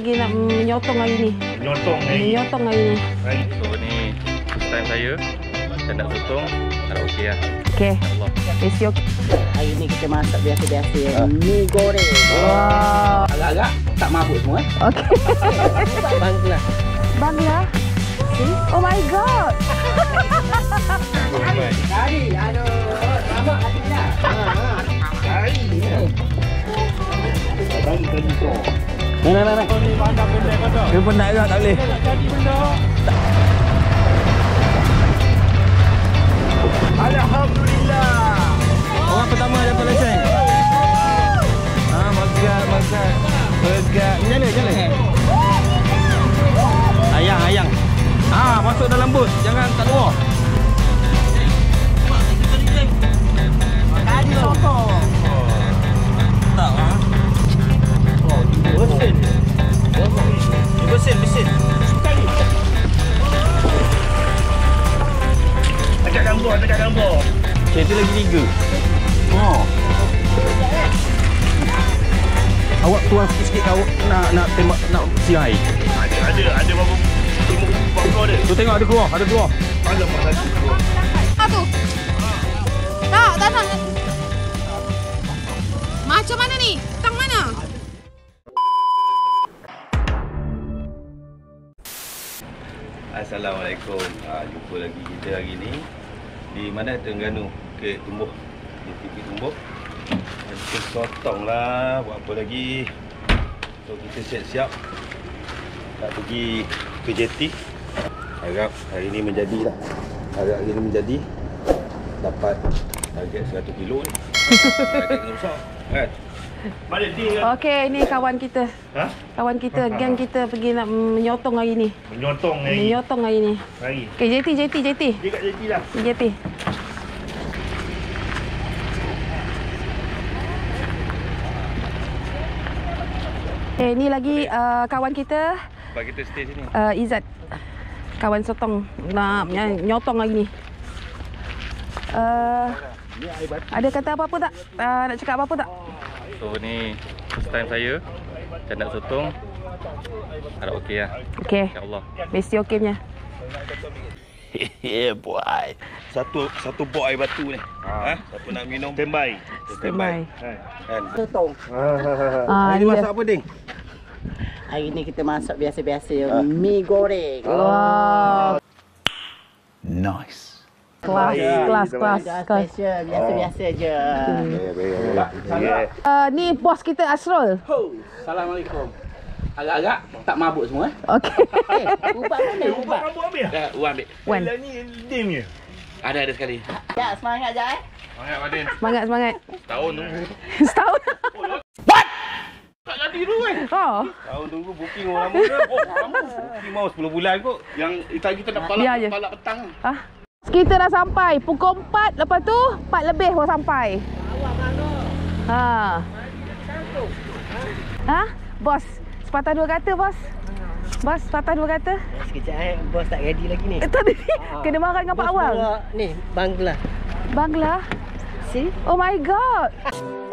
pergi nak menyotong hari ni. Menyotong hari ni. So ni time saya nak sotong, ada okey lah. Okey. Mesti okey. Hari ni kita masak biasa-biasa mi goreng. Wow. Agak-agak tak mabuk semua Okey. Bangla. Bangla. See? Oh my god. Kari, aduh. Lama hati dah. Kari. Bagi tu. Nah. Dia penat juga tak boleh. Alhamdulillah. Orang pertama dapat lesen. Makan. Pegat. Jalan. Ayang. Masuk dalam bot. Jangan tak luar. Kari sotong. Tak Besin. Dekat gambar. Itu lagi 3. Awak tuang sikit-sikit awak nak tembak nak siang air. Ada berapa bangkau dia? Tu tengok ada keluar. Alamak. Tu. Tak nak. Macam mana ni? Tang mana? Assalamualaikum. Jumpa lagi kita hari ni di mana Terengganu, Bukit Tumbuh. Di Bukit Tumbuh. Kita sotong lah. Buat apa lagi? So kita siap-siap nak pergi ke JT. Harap hari ni menjadi lah. Dapat target 100 kilo ni. Target besar kan? Mana dia? Okey, ni kawan kita. Kawan kita, geng kita pergi nak menyotong hari ni. Menyotong hari ni. Okey, JT. Dia kat JT dah. JT. Ni lagi kawan kita. Bagi kita stay sini. Izzat. Kawan sotong nak nyotong hari ni. Ada kata apa-apa tak? Nak cakap apa-apa tak? So ni first time saya nak sotong. Ada okey lah. Okey. InsyaAllah. Mesti okeynya. Yeah boy. Satu bot air batu ni. Siapa nak minum? Standby. Kan? Sotong. Ini masak apa, Ding? Hari ni kita masak biasa-biasa mi goreng. Wow. Nice. Kelas. Special, biasa-biasa je. Ni bos kita Asrul. Assalamualaikum. Agak-agak tak mabuk semua Okey. Ubat mana? Ubat. Kamu ambil? Dah, ambil. Wan. Ni dim je. Ada sekali. Ya, semangat je Semangat Wadin. Semangat. Tahun tunggu. Setahun. Tak jadi dulu kan? Oh. Tahun tunggu booking orang lama ke? Lama. Booking mau 10 bulan kot. Yang kita nak palak petang. Kita dah sampai pukul 4, lepas tu 4 lebih baru sampai. Bos, sepatah dua kata bos. Bos, sepatah dua kata. Sekejap bos tak ready lagi ni. Tak ada. Kena marah dengan Pak Awang. Ni, Bangla. Bangla. See? Oh my god.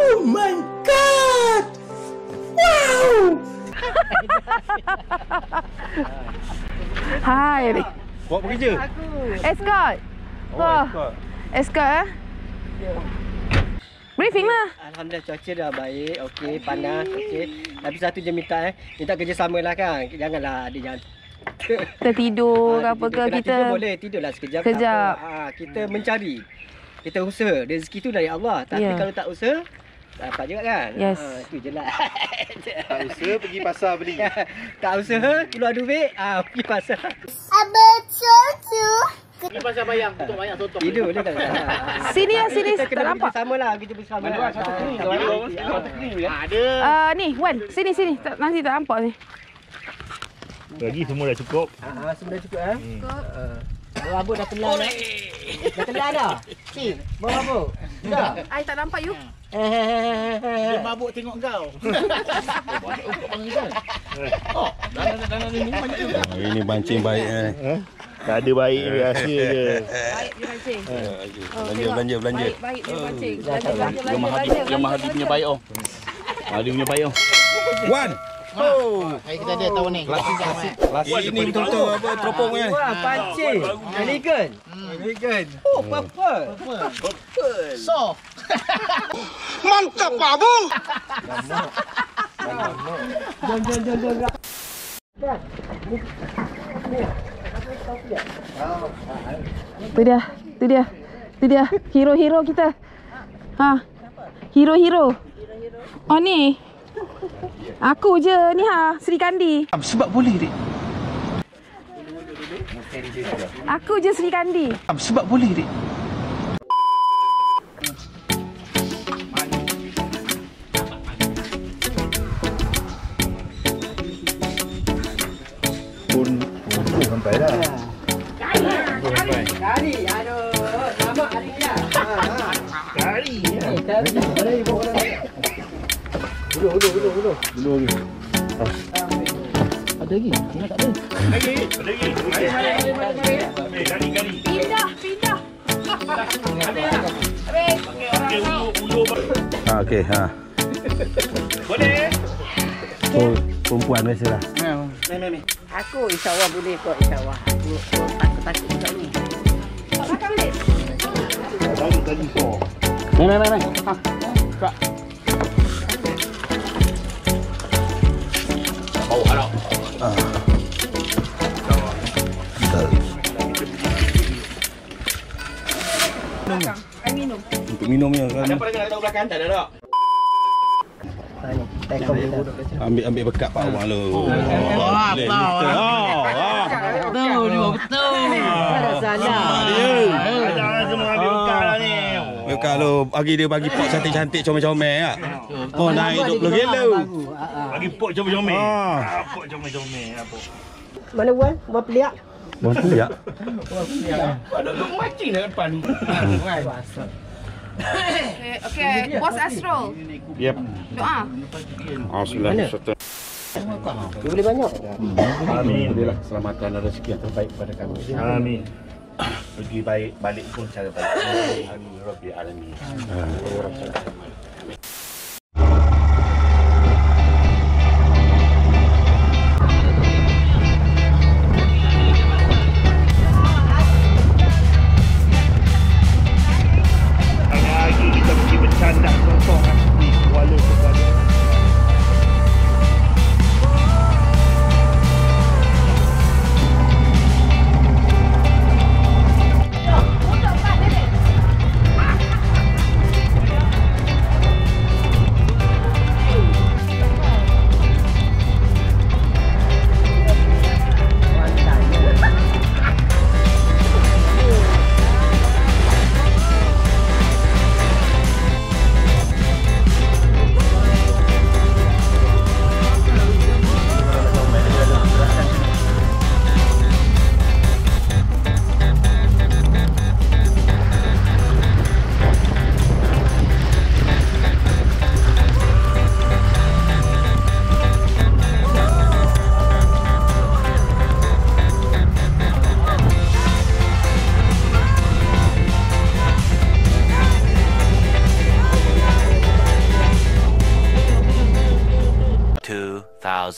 Oh my god. Wow. Hai. Buat bekerja? Escort. Escort Briefing lah. Alhamdulillah cuaca dah baik. Okey, panas. Okey. Tapi satu je minta minta kerjasama lah kan. Janganlah ada yang tertidur ke apa ke kita. Tidur boleh, tidurlah sekejap. Kita mencari. Kita usaha. Rezeki tu dari Allah. Tapi kalau tak usaha, dapat juga kan? Yes. Itu je lah. Tak usaha pergi pasar beli. Tak usaha, keluar duit, pergi pasar. Ni pasal bayang, untuk bayang sotong. Tidur dia tak. Sini Kita tak kena nampak. bersama lah. Kita bersama. Ada. Ni, Wan, sini. Nanti tak nampak ni. Lagi semua dah cukup. Semua dah cukup Rambut dah telan dah. Dah telan dah. Si, bawa rambut. Dah. Ai tak nampak you. Dia mabuk tengok kau. Ini bancing baik Tak ada baik ni, rahsia je. Baik dia pancing. Belanja. Baik dia pancing. Lemah hati punya baik oh. Dia punya baik oh. Wan, Oh. Hari kita ada tahun ni. Ini betul-betul apa teropongnya. Wah, pancing. Elegant. Elegant. Oh, purple. So. Mantap Pak Abang. Jom. Tu dia. Hero kita. Ha. Hero. Oh ni. Aku je ni Sri Kandi. Sebab boleh dik. Aku je Sri Kandi. Sebab boleh dik. Sampai dah. Kari. Aduh. Nama hari dia. Kari. Dulu lagi. Ada lagi? Tak ada. Lagi. Kari. Pindah. Okey, Boleh. Oh, perempuan biasalah. Aku insya-Allah boleh kok, insya-Allah. Aku takut juga ni. Tadi so. Main. Kak. Bau harap. Untuk minumnya kan. Ada apa dengan tahu belakang? Tak ada tak? Ambil bekat Pak Abang lu. Betul ni betul. Ada salah. Jangan semua ambil bekat lah ni. Bekat lu bagi pot cantik-cantik comel-comel ah. Oh naik 20 kilo. Bagi pot comel-comel. Pot comel-comel apa? Mana Wan? Buat peliak. Buat peliak. Ada duk macing dah depan ni. Okay, Bos Astro. Yep. Doa. Bismillahirrahmanirrahim. Dia boleh banyak. Amin. Alhamdulillah keselamatan dan rezeki yang terbaik kepada kami. Amin. Pergi baik balik pun cara baik. Amin rabbil alamin. Lagi kita mesti bercanda contoh ni Kuala Lumpur.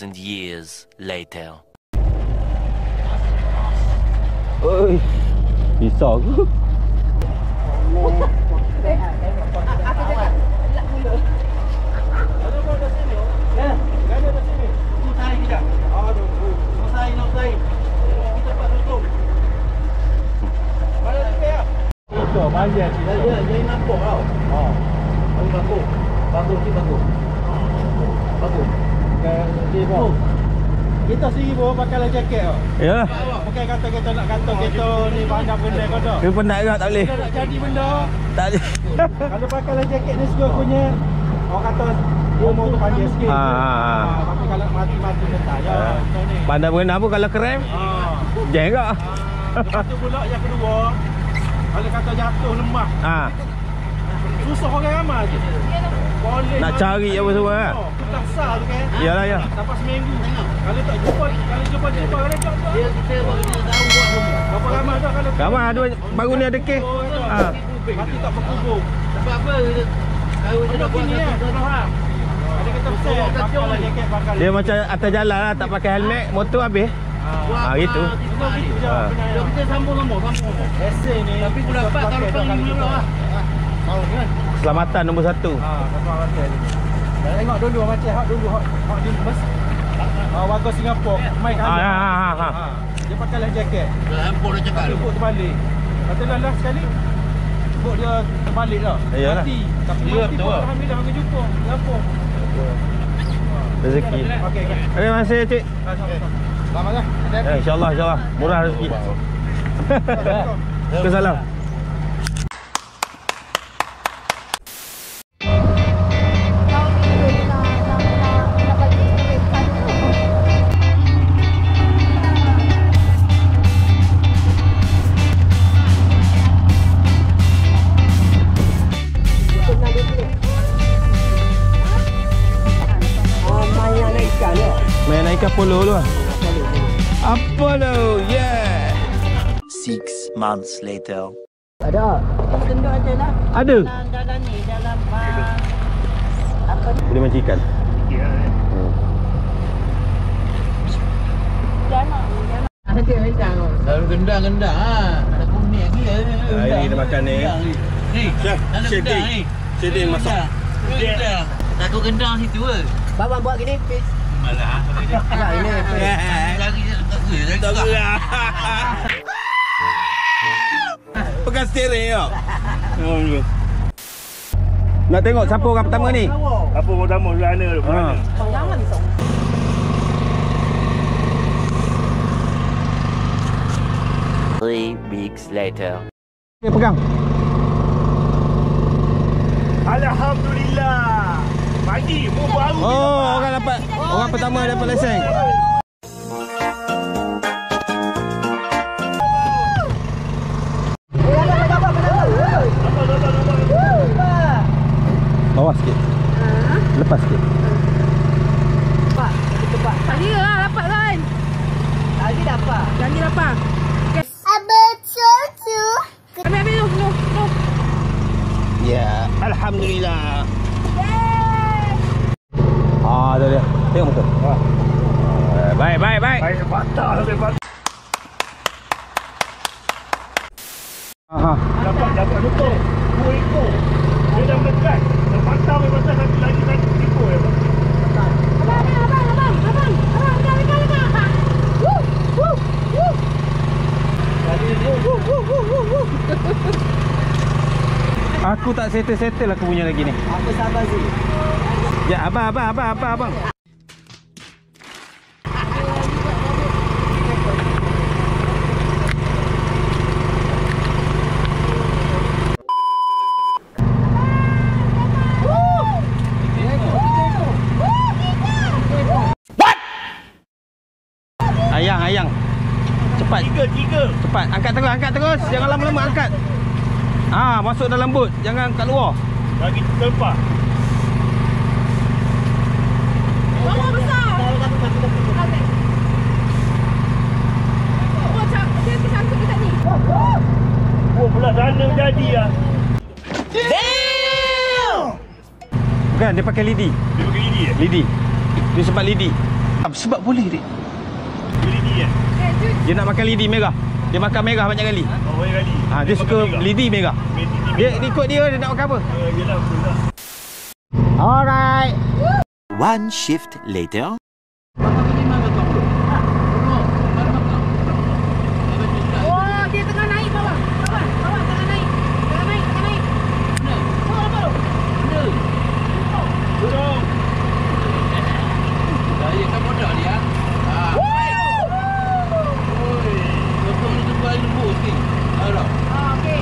Years later. Oi. Pisau aku. Jadi nampak tau. Bagus. Kita sendiri pun pakai jaket tau. Ya. Pakai kata kita nak kata kita ni pandang benda kau dah. Dia penat juga tak boleh. Kita nak jadi benda. Tak boleh. Kalau pakai jaket ni segera punya orang kata dia mau tu panjang sikit. Tapi kalau mati-mati tak ya. Pandai berenang pun kalau krem. Jeng juga. Lepas tu pula yang kedua, kalau kata jatuh lemah. Susah orang ramai je. Boleh Nak cari apa semua kan. Tak sah tu kan. Iyalah ya. Lepas seminggu. Kalau tak jumpa, kalau jumpa kalau jumpa. Dia kita baru dia tahu buat semua. Berapa ramai dah kalau. Ramai ada baru ni ada kes. Mati tak berkubur. Sebab apa? Kalau dia nak buat satu faham. Ada kita set pakai jaket pakai. Dia macam atas jalan lah, tak pakai helmet, motor habis. Gitu. Gitu je. Kita sambung. Esei ni. Tapi aku dapat tahun depan ni lah. Keselamatan nombor 1. Keselamatan. Tengok dulu macam hak dulu hak di bus. Warga Singapura mai ke dia pakailah jaket. Handphone dia cakap lu terbalik. Kata lah sekali. Buk dia terbalik dah. Mati. Tapi dia betul. Alhamdulillah aku jumpa. Singapura. Rezeki. Okey. Terima kasih cik. Selamat dah. InsyaAllah. Murah rezeki. Salam. Main naik Apollo tu lah. Apollo, yeah. 6 months later. Ada. Gendut ada lah. Ada? Dalam ni, dalam apa ni? Boleh mancing ikan? Jangan. Ada rendang. Dalam gendang Ada kuning lagi. Ini kita makan ni. Ni. Chef Ding masak. Gendang. Takut gendang situ ke? Babang buat gini, pis. Malah. Ini. Lagi tak gerak. Pegang steering tau. Nak tengok siapa orang pertama ni? Apa orang pertama mana tu? Jangan ni sok. 3 weeks later. Okay, pegang. Alhamdulillah. Pagi mu baru. Oh, orang dapat. Orang pertama dapat lesen. Bawah sikit. Lepas sikit. Tadi lah dapat kan? Lagi dapat. Janji dapat. Ambil tu. Ya, alhamdulillah. Tu dia. Tengok betul. Baik. Baik patah. Dapat betul. 2 ekor. Dia dah melekat. Terpatah pasal satu lagi ekor ya. Abang. Aku tak settle aku punya lagi ni. Apa sabar sih? Ya, abang. Ayang. Cepat. Tiga. Cepat. Angkat terus. Jangan lama-lama angkat. Masuk dalam bot. Jangan kat luar. Lagi terlepas. Bawa besar. Oh, dia tersangkut dekat ni. Oh, belah sana jadi lah. Bukan, dia pakai lidi. Dia pakai lidi ya? Lidi. Dia sebab lidi. Sebab boleh dia. Lidi ya? Dia nak makan lidi merah. Dia makan merah banyak kali. Oh, banyak kali. Dia suka lidi merah. Dia ikut dia nak makan apa? Yelah, betul lah. Alright. 1 shift later. Oh, dia tengah naik bawah. Bawah tengah naik. Tengah naik. Oh, apa tu? Turun. Saya kan modal dia. Okey.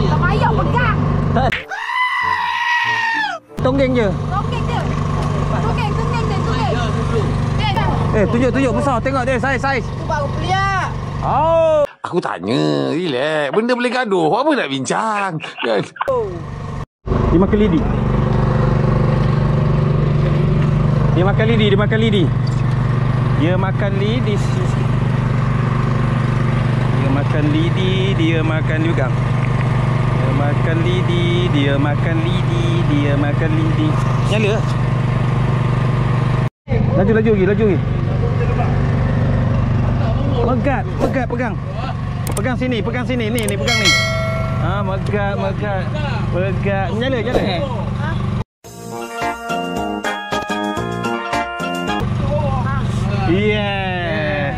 Tak payah pegang. Tonggeng je. Tonggeng je. Tunjuk besar. Tengok dia saiz. Tu baru pelia. Oh. Aku tanya, relax. Benda boleh gaduh. Apa nak bincang? Kan? Dia makan lidi. Dia makan lidi. Dia makan lidi. Dia makan lidi. Dia makan lidi. Dia makan juga. Dia makan lidi. Dia makan lidi. Dia makan lidi. Nyala. Laju lagi. Megat, pegang. Pegang sini. Ni pegang ni. Megat. Nyala. Yeah.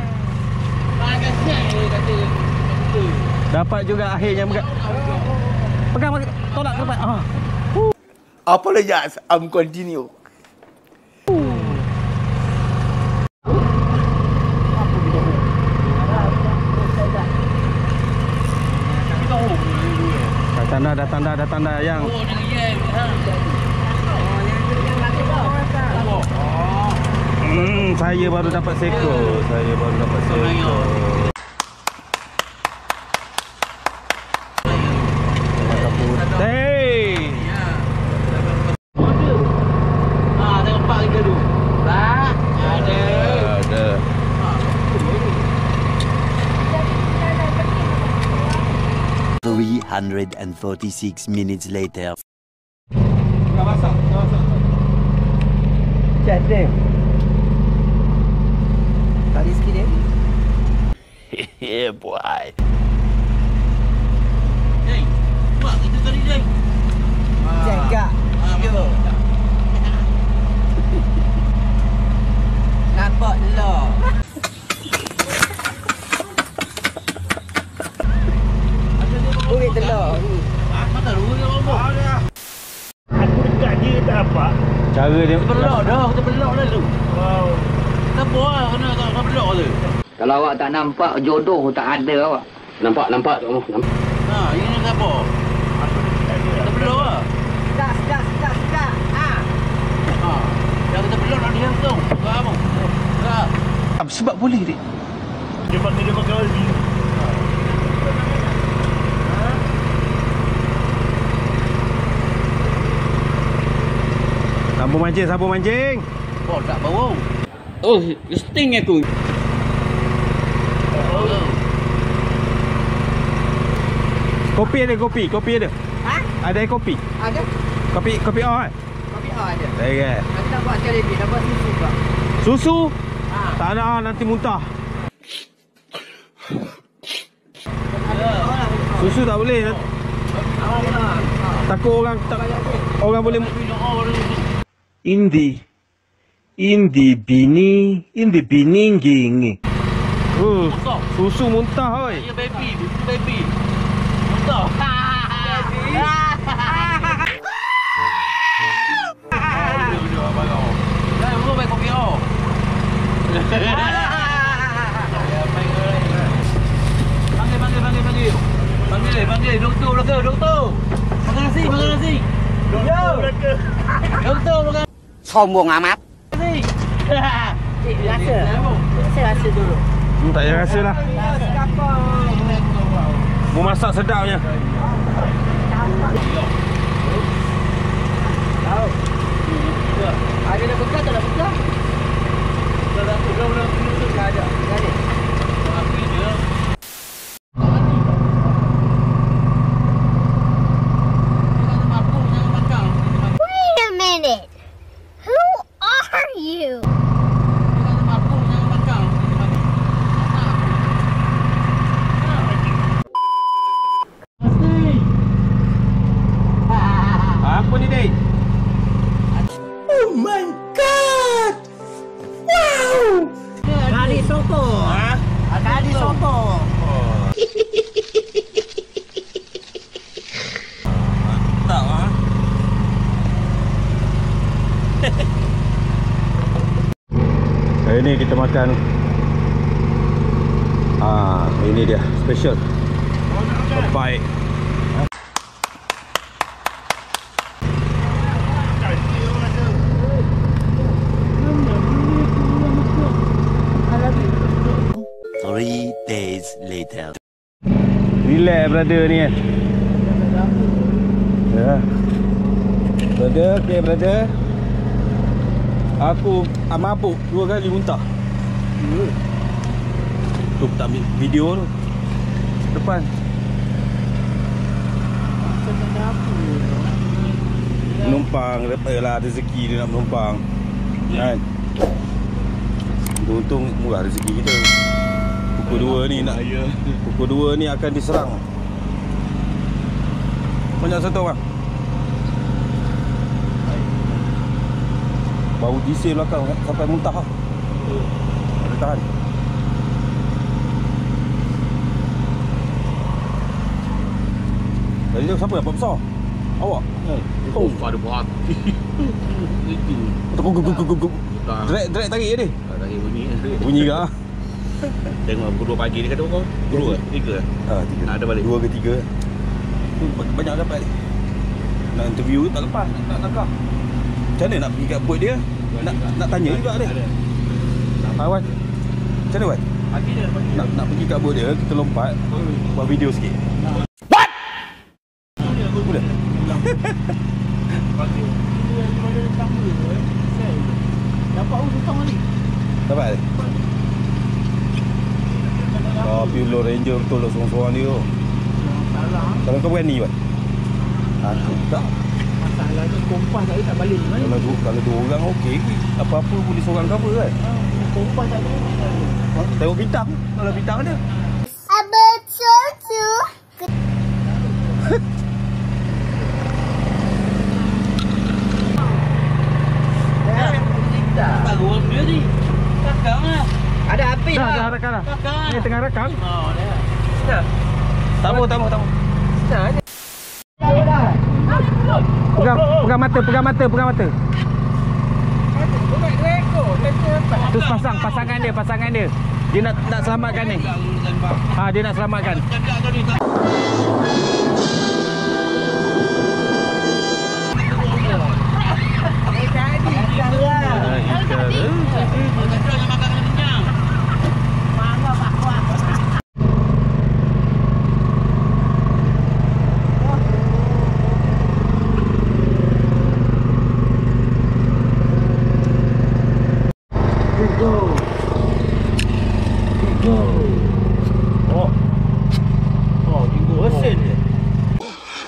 Dapat juga akhirnya megat. Pegang, tolak ke depan. Apologize, I'm continue. Dah tanda yang saya baru dapat seko. Hey. Tengok pak kita dulu. Ada. 346 minutes later. Dah masak. Cek dia. Tadi sikit dia. Yeah, boy. Pak kita tadi Jeng. Cek kak. Yo. Nampak lo. Kuih telur. Mana dulu dia ngomong. Aku dekat dia tak apa. Cara dia Kita belok dah, kita belok dulu. Wow. Kita buat kena tak belok tu. Kalau awak tak nampak, jodoh tak ada awak. Nampak tak awak? Ini siapa? Kita belok lah. Sedap. Yang kita belok nak dia tu. Kamu. sebab boleh dik. Dia pakai Albi. Sambung mancing. Oh, tak bau. Oh, sting aku. Kopi ada. Ha? Ada kopi. Ada? Kopi oh kan? Kopi ada. Baik. Nanti nak buat jalebi, nak buat susu kak. Susu? Tak nak, nanti muntah. Susu tak boleh. Takut orang boleh. Indi biningi. Susu muntah oi. Ya baby. Muntah. Baik kopi oh. Panggil doktor. Makan nasi. Doktor makan. Sombong amat. Nasi. Rasa dulu. Tak payah rasa lah. Mau masak sedapnya. Ada nak buka tak nak buka? Tak ada. Wait a minute. Who are you? Apa ni dik? Kari soto. Kari soto. Tak ah. Hari ni kita makan. Ini dia special. Baik. Three days later. Relax brother ni kan. Ya. Brother. Aku mabuk 2 kali muntah. Tu tak ambil video tu. Depan. Menumpang, lah rezeki dia nak menumpang. Kan? Untung murah rezeki kita. Pukul 2 ni nak Pukul 2 ni akan diserang. Banyak satu orang. Bau diesel belakang sampai muntah lah. Ada tahan. Tadi tu siapa dapat besar? Awak? Oh, ada buat. Itu. Drag tarik je dia. Tarik bunyi. Bunyi ke ah? Tengok pukul 2 pagi ni kata kau. Pukul 3. Ha, 3. Nak ada balik. 2 ke 3. Tu banyak dapat. Nak interview tak lepas, nak nakah. Macam mana nak pergi kat bot dia? Nak tanya juga dia. Wan. Macam mana Wan? Pagi dia. Nak pergi kat bot dia, kita lompat, buat video sikit. What? Boleh? Dapat hutang ni. Dapat? Tapi Lord Ranger betul lah seorang-seorang dia. Kalau kau berani Wan? Aku tak. Masalahnya kompas tadi tak balik ni. Kalau dua orang okey, apa-apa boleh seorang cover kan? Kompas tak balik. Tengok bintang. Kalau bintang ada. Betul tu. Baru dia ni. Kakak lah. Ada api Dah dah. rakam dah. Kakak. Ni tengah rakam. Oh, dah. Dah. Tamu. Dah. Pegang mata. Terus pasangan dia. Dia nak selamatkan ni. Dia nak selamatkan.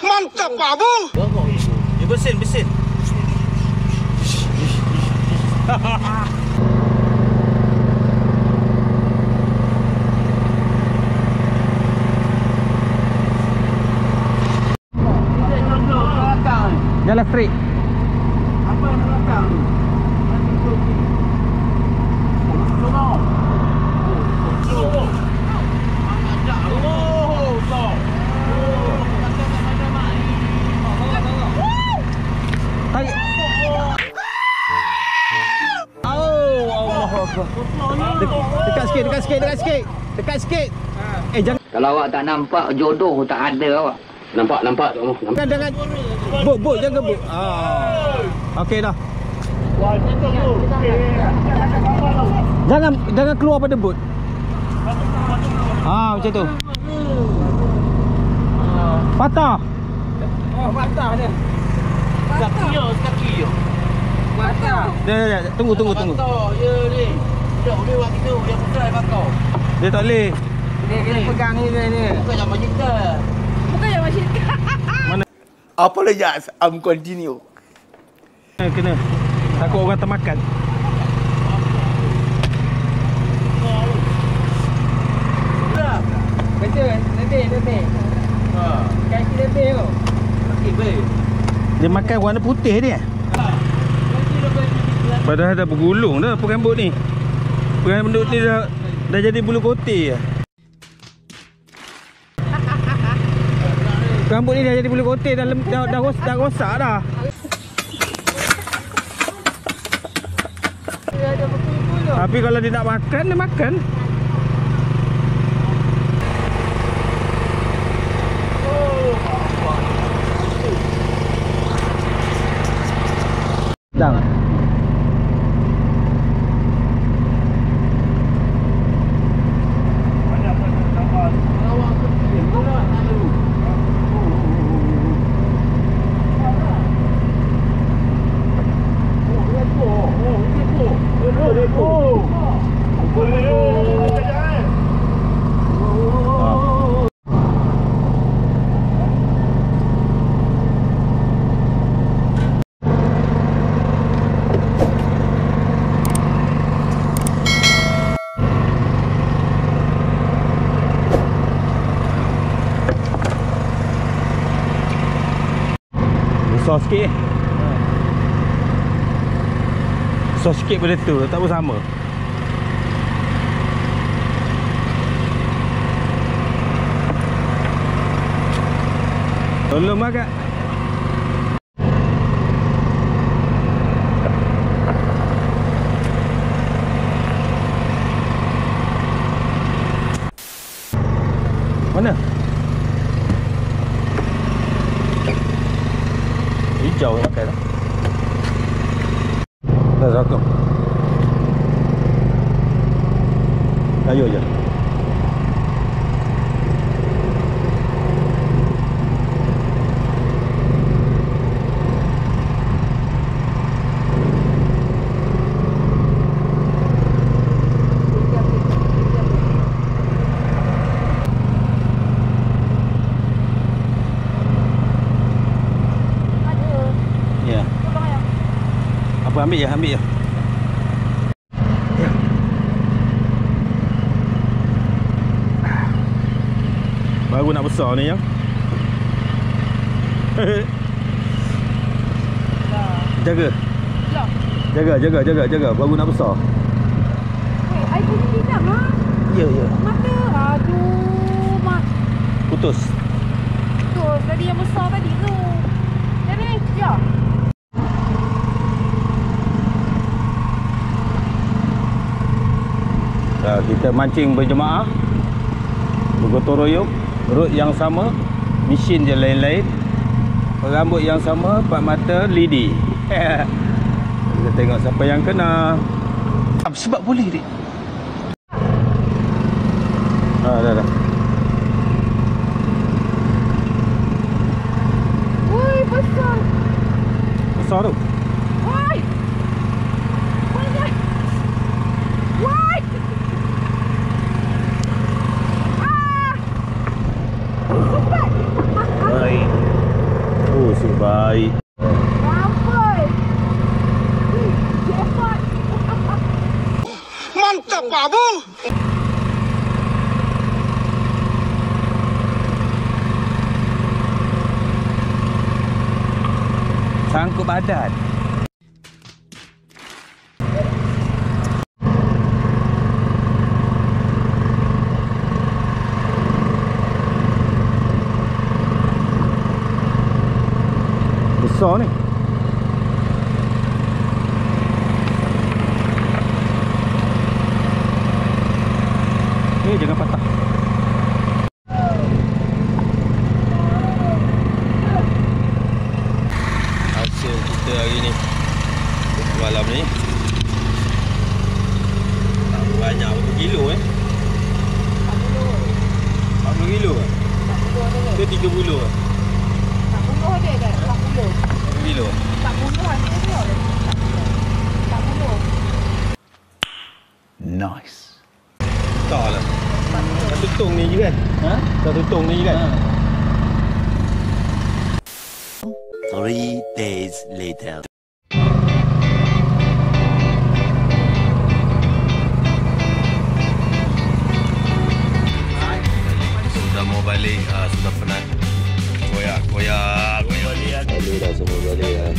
Mantap, Pak Abu! Dia bersin. Jalan straight. Apa yang belakang ni? Tarik. Dekat sikit. Jangan Kalau awak tak nampak jodoh tak ada awak. Nampak tu. jangan. Bot jangan bot. Okey dah. Jangan keluar pada bot. Macam tu. Patah. Patah dia. Kaki yo. Patah. Dia tunggu. Patah je ni. Tak boleh buat gitu. Yang besar patah. Dia tak boleh. Dia kena pegang ni. Bukan yang majikan. Apologize, I'm continue. Kena. Takut orang termakan. Betul. Lebih. Kaki lebih tu. Dia makan warna putih dia. Padahal dah bergulung dah rambut ni. Rambut ni dah jadi bulu kotir. Rambut ni dah jadi bulu kotir, dah rosak dah. Tapi kalau dia nak makan, dia makan. Dah. Besar sikit besar sikit pada tu, tak bersama. Tolong lah kak. Mana? Hijau pakai tak? Dah satu. Ayo je. Ambil je, ambil je. Ya. Baru nak besar ni ya. Jaga. Jaga. Baru nak besar. Weh, air bunyi hijau lah. Ya. Mata. Aduh, mak. Putus. Putus. Tadi yang besar tadi tu. Jadi, ya. Kita mancing berjemaah, bergotong royong, rut yang sama, mesin je lain-lain, rambut yang sama, empat mata, lidi. Kita tengok siapa yang kena. Sebab boleh dik. Dah. Woi, besar. Besar tu. Woi. Woi. Baik. Oh, si baik. Rampai. Cepat. Mantap, Pak Bu. Sangkut badan. Besar ni. Ni jangan patah. Hasil kita hari ni malam ni tak banyak berapa kilo 40 kilo ke 30 40 aja kan? 40. berapa kilo 40 aja dia. 40. Nice. tak lah satu tong ni je kan satu tong ni je kan 3 days later. Sudah mau balik, sudah penat. Koyak. Balik dah semua balik dah.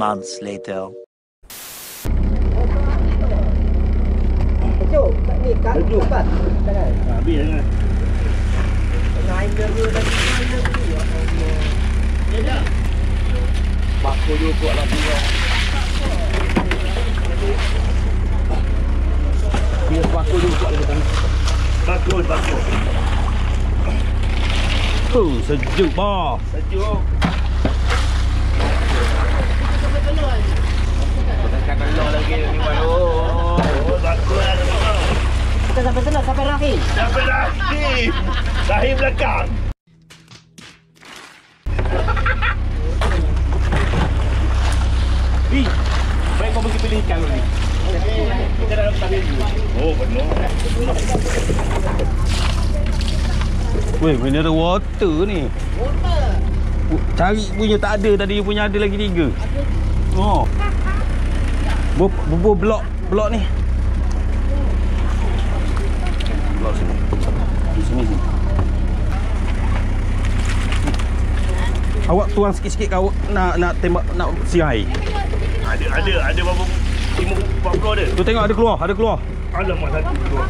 months later. Sejuk. Tak ni kat tempat. Jangan. Habis jangan. Naik dulu lagi. Ya dah. Bakul juga lah dia. Dia bakul juga dia kan. Bakul. Sejuk bah. Sejuk. Tekan telur lagi ni baru. Oh, bakul lah. Kita sampai sana, sampai rahim. Rahim belakang. Baik kau pergi beli ikan ni. Kita dah dapat dulu. Oh, benar. Weh, mineral water ni. Cari punya tak ada tadi, punya ada lagi 3. Oh. Bubur blok ni. Blok sini. Di sini. Awak tuang sikit-sikit kau nak tembak nak siai. Ada berapa 40 ada. Tu tengok ada keluar. Alamak satu keluar.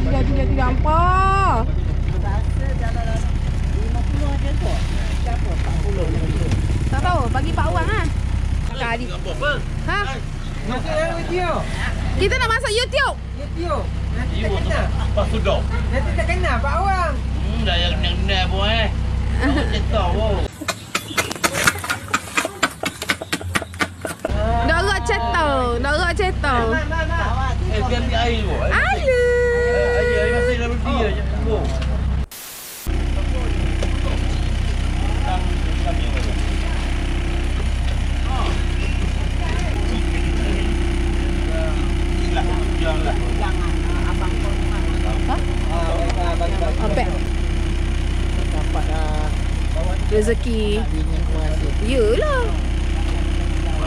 Tidak gampang. Tak tahu, bagi Pak Wang ah. Kali. Ha? Masuk dalam video. Kita nak masuk YouTube. Nanti tak kena. Pas sudah. Nanti tak kena Pak Wang. Dah yang kena pun Awak cetak wow. Nak cetak. Biar di air pun. Air masih dalam dia je. Apa? Dapat rezeki. Yelah.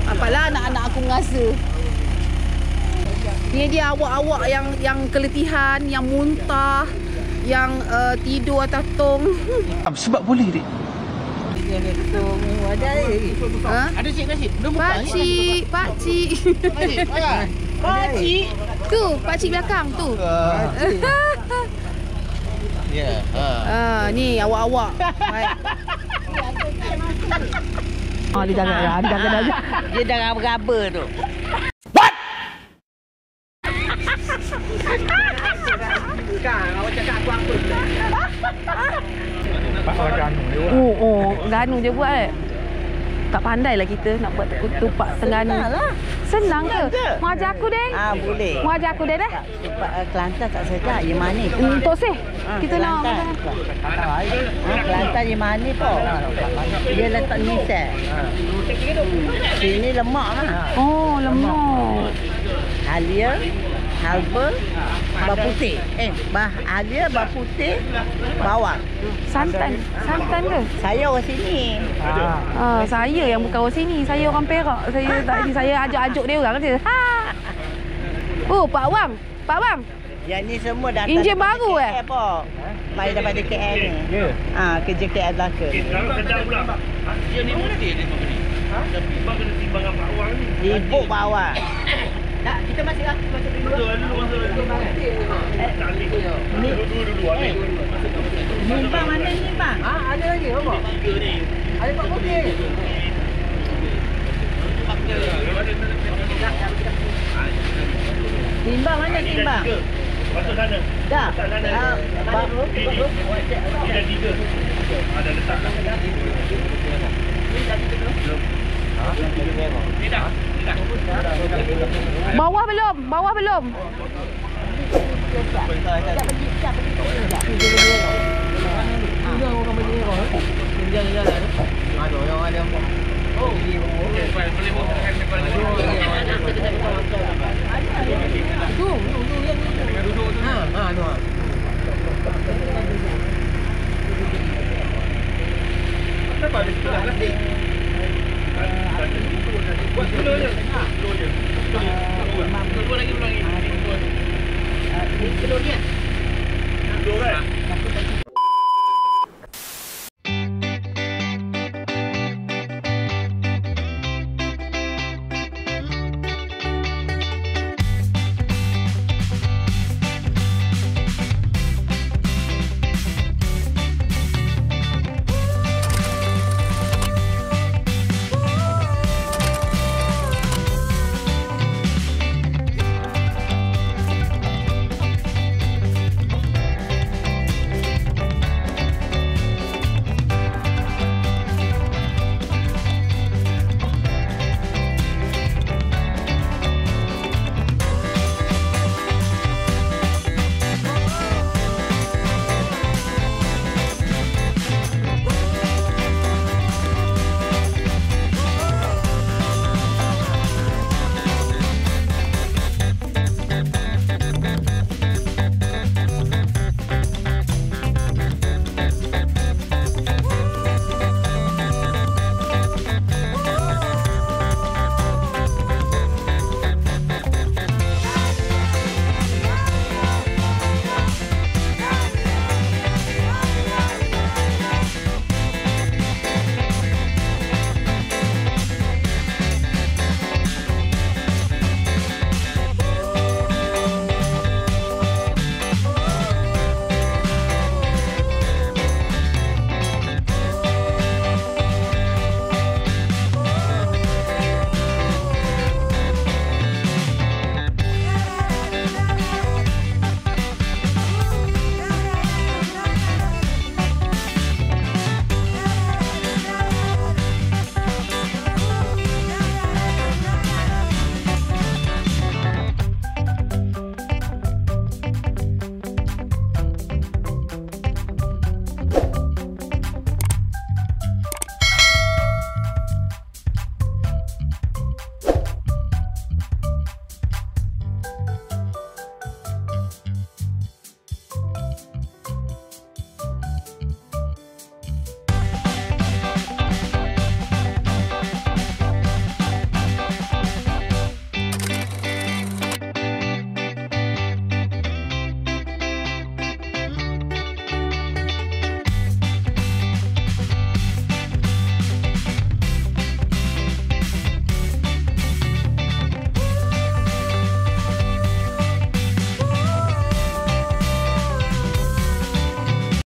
Apalah anak-anak aku mengasa. Ni dia awak-awak yang keletihan, yang muntah, yang tidur atas tong. Sebab boleh dik. Ha? Ada cik nasi. Pakcik. Pakcik. Tu, pakcik belakang tu. Ya. Ni awak-awak. Dia jangan aja. Dia dah raba-raba tu. Awak cakap aku apa? Ganu je buat tak pandai lah kita nak buat tupak Terengganu. Senang ke? Mau ajar aku deh. Boleh. Mau ajar aku deh dah. Tupak Kelantan tak sedap. Yang manis. Tok sih. Kita nak Kelantan yang manis pun. Dia letak nisel. Sini lemak lah. Oh, lemak. Halia, halba, baputih. Halia, baputih, bawang. Santan ke? Saya orang sini. Saya yang bukan orang sini. Saya orang Perak. Saya ajak-ajak dia orang je. Oh, Pak Wang. Yang ni semua datang Enjin baru Mai daripada KL ni. Kerja KL belaka. Sedap pula. Dia ni mesti dia beli. Tapi bang kena timbang Pak Wang ni. Sibuk bawang. Tak, kita masuk dulu. Dulu masuk. Tak ambil. Dulu ambil. Nimbang mana nimbang? Ada lagi apa? 3 ni. Ada Pak Putih. Timbang mana timbang? Masuk sana. Dah. Baru. Ada 3. Ada letak. Tidak. Bawah belum.